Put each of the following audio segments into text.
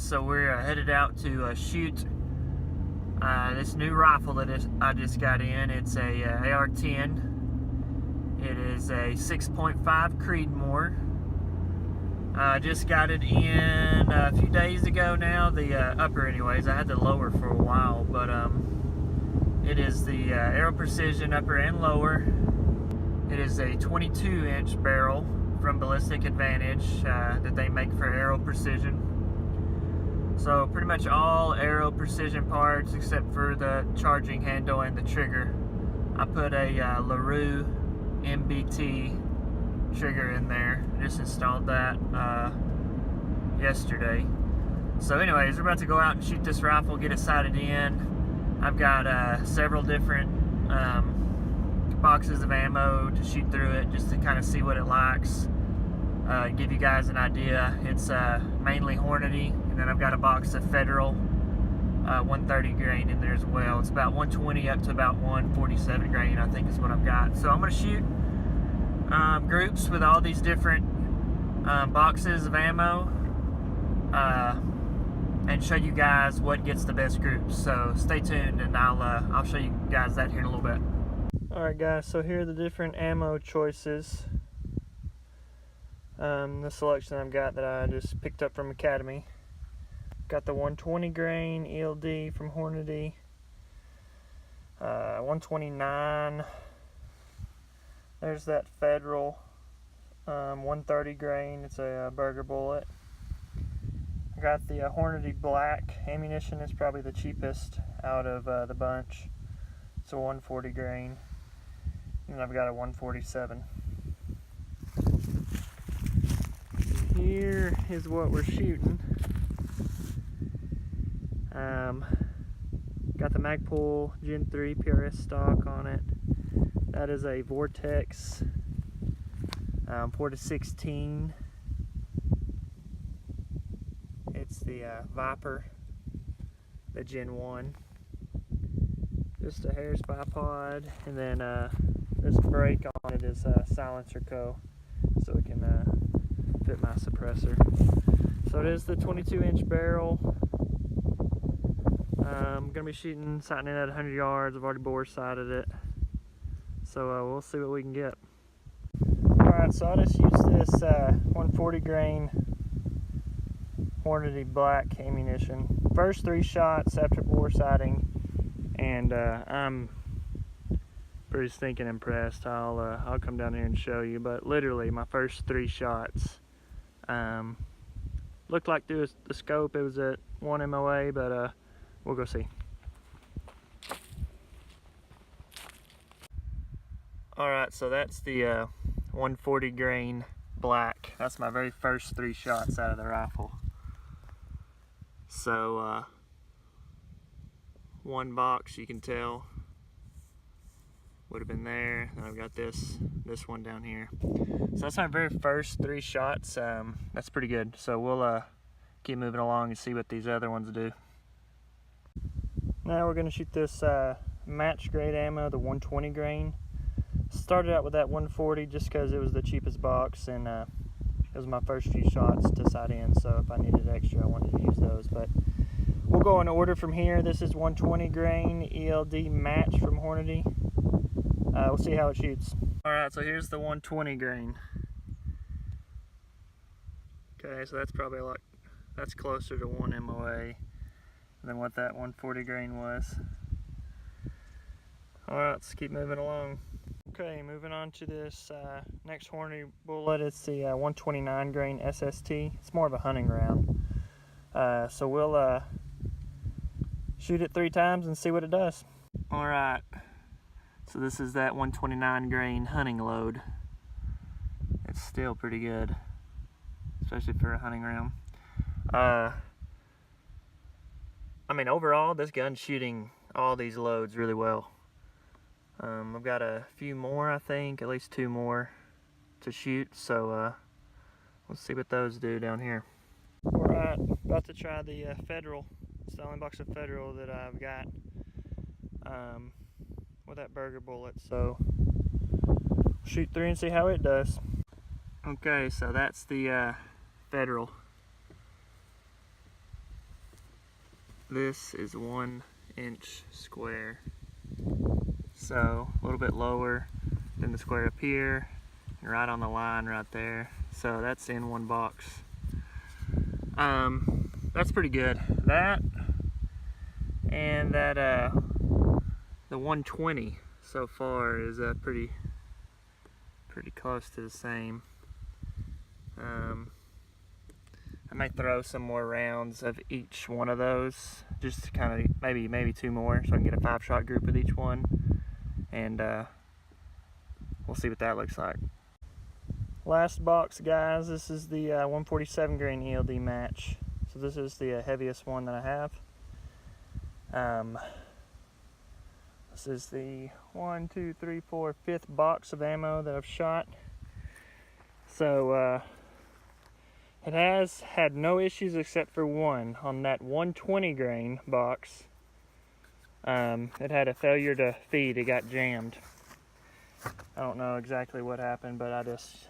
so we're headed out to shoot this new rifle that I just got in. It's a AR-10. It is a 6.5 Creedmor. I just got it in a few days ago now, the upper anyways. I had the lower for a while, but it is the Aero Precision upper and lower. It is a 22-inch barrel from Ballistic Advantage that they make for Aero Precision. So pretty much all Aero Precision parts except for the charging handle and the trigger. I put a LaRue MBT trigger in there. I just installed that yesterday. So anyways, we're about to go out and shoot this rifle, get it sighted in. I've got several different boxes of ammo to shoot through it just to kind of see what it likes. Give you guys an idea. It's mainly Hornady, and then I've got a box of Federal 130 grain in there as well. It's about 120 up to about 147 grain, I think is what I've got. So I'm going to shoot groups with all these different boxes of ammo and show you guys what gets the best groups. So stay tuned, and I'll show you guys that here in a little bit. Alright guys, so here are the different ammo choices. The selection I've got that I just picked up from Academy. Got the 120 grain ELD from Hornady, 129. There's that Federal 130 grain. It's a burger bullet. I got the Hornady black ammunition. It's probably the cheapest out of the bunch. It's a 140 grain, and I've got a 147. Here is what we're shooting. Got the Magpul Gen 3 PRS stock on it. That is a Vortex 4-16. It's the Viper, the Gen 1. Just a Harris bipod, and then this brake on it is Silencer Co, so it can fit my suppressor. So it is the 22-inch barrel. I'm going to be shooting sighting in at 100 yards. I've already bore sighted it. So we'll see what we can get. Alright, so I just used this 140 grain Hornady black ammunition. First 3 shots after bore sighting, and I'm pretty stinking impressed. I'll come down here and show you, but literally my first 3 shots looked like through the scope it was at 1 MOA, but we'll go see. Alright, so that's the 140 grain black. That's my very first 3 shots out of the rifle. So one box, you can tell, would have been there. And I've got this one down here. So that's my very first 3 shots. That's pretty good. So we'll keep moving along and see what these other ones do. Now we're going to shoot this match grade ammo, the 120 grain. Started out with that 140 just because it was the cheapest box, and it was my first few shots to sight in, so if I needed extra I wanted to use those. But we'll go in order from here. This is 120 grain ELD match from Hornady. We'll see how it shoots. Alright, so here's the 120 grain. Okay, so that's probably that's closer to 1 MOA than what that 140 grain was. Alright, let's keep moving along. Okay, moving on to this next Hornady bullet. It's the 129 grain SST. It's more of a hunting round. So we'll shoot it 3 times and see what it does. Alright, so this is that 129 grain hunting load. It's still pretty good, especially for a hunting round. I mean, overall, this gun's shooting all these loads really well. I've got a few more, I think, at least 2 more to shoot, so let's see what those do down here. Alright, about to try the Federal. It's the only box of Federal that I've got with that burger bullet, so shoot 3 and see how it does. Okay, so that's the Federal. this is 1 inch square. So a little bit lower than the square up here, and right on the line right there. So that's in one box. That's pretty good. That and that the 120 so far is pretty close to the same. I might throw some more rounds of each one of those, just to kind of maybe 2 more, so I can get a 5-shot group with each one, and we'll see what that looks like. Last box, guys. This is the 147 grain ELD match. So this is the heaviest one that I have. This is the 1, 2, 3, 4, 5th box of ammo that I've shot. So it has had no issues except for one. On that 120 grain box, it had a failure to feed. It got jammed. I don't know exactly what happened, but I just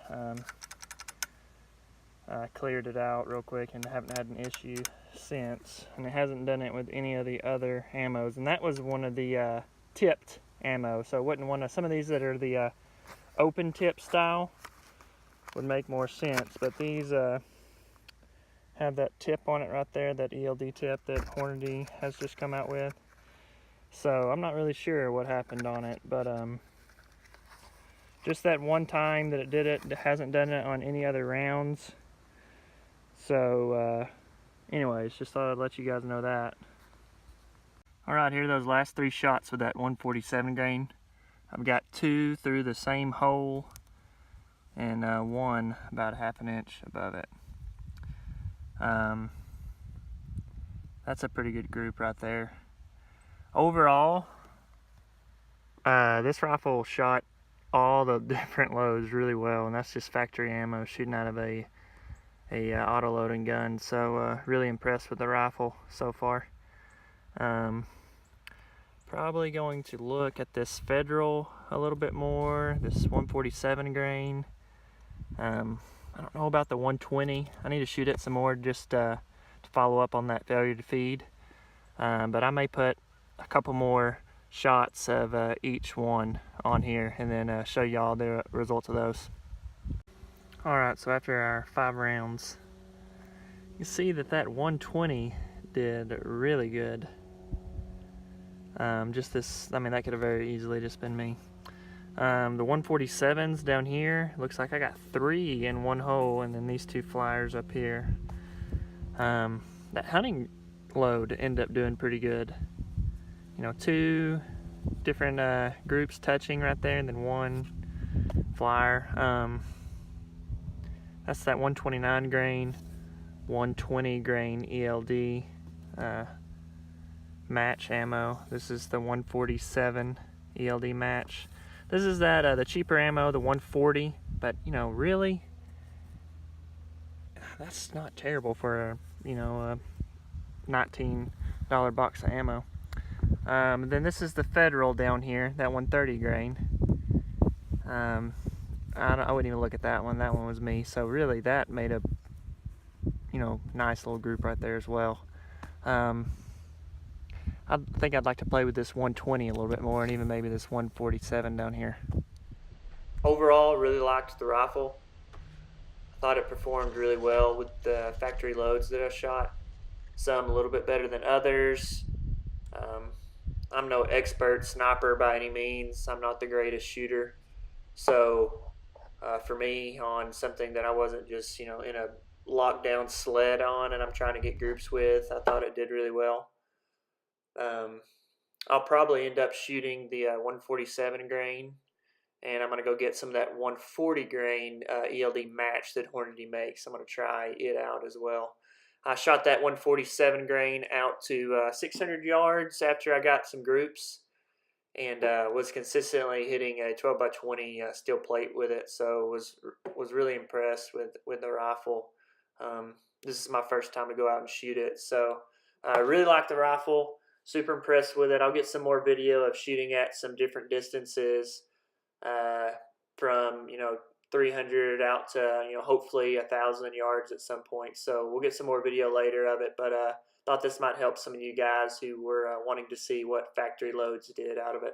cleared it out real quick and haven't had an issue since. And it hasn't done it with any of the other ammos. And that was one of the tipped ammo, so it wasn't one of some of these that are the open tip style would make more sense, but these have that tip on it right there, that ELD tip that Hornady has just come out with. So I'm not really sure what happened on it, but just that one time that it did it, it hasn't done it on any other rounds. So anyways, just thought I'd let you guys know that. Alright, here are those last 3 shots with that 147 grain. I've got 2 through the same hole and 1 about a 1/2 inch above it. That's a pretty good group right there. Overall, this rifle shot all the different loads really well, and that's just factory ammo shooting out of a auto-loading gun. So really impressed with the rifle so far. Probably going to look at this Federal a little bit more, this 147 grain. I don't know about the 120. I need to shoot it some more just to follow up on that failure to feed. But I may put a couple more shots of each one on here and then show y'all the results of those. Alright, so after our 5 rounds, you see that 120 did really good. Just this, I mean, that could have very easily just been me. The 147s down here, looks like I got 3 in one hole, and then these 2 flyers up here. That hunting load ended up doing pretty good. You know, 2 different groups touching right there, and then 1 flyer. That's that 129 grain, 120 grain ELD match ammo. This is the 147 ELD match. This is that the cheaper ammo, the 140, but you know, really, that's not terrible for a, you know, a $19 box of ammo. Then this is the Federal down here, that 130 grain. I wouldn't even look at that one. That one was me. So really, that made a, you know, nice little group right there as well. I think I'd like to play with this 120 a little bit more, and even maybe this 147 down here. Overall, really liked the rifle. I thought it performed really well with the factory loads that I shot. Some a little bit better than others. I'm no expert sniper by any means. I'm not the greatest shooter. So for me, on something that I wasn't just, you know, in a lockdown sled on and I'm trying to get groups with, I thought it did really well. I'll probably end up shooting the 147 grain, and I'm going to go get some of that 140 grain ELD match that Hornady makes. I'm going to try it out as well. I shot that 147 grain out to 600 yards after I got some groups, and was consistently hitting a 12x20 steel plate with it. So was really impressed with the rifle. This is my first time to go out and shoot it, so I really like the rifle. Super impressed with it. I'll get some more video of shooting at some different distances from, you know, 300 out to, hopefully 1,000 yards at some point. So we'll get some more video later of it, but thought this might help some of you guys who were wanting to see what factory loads did out of it.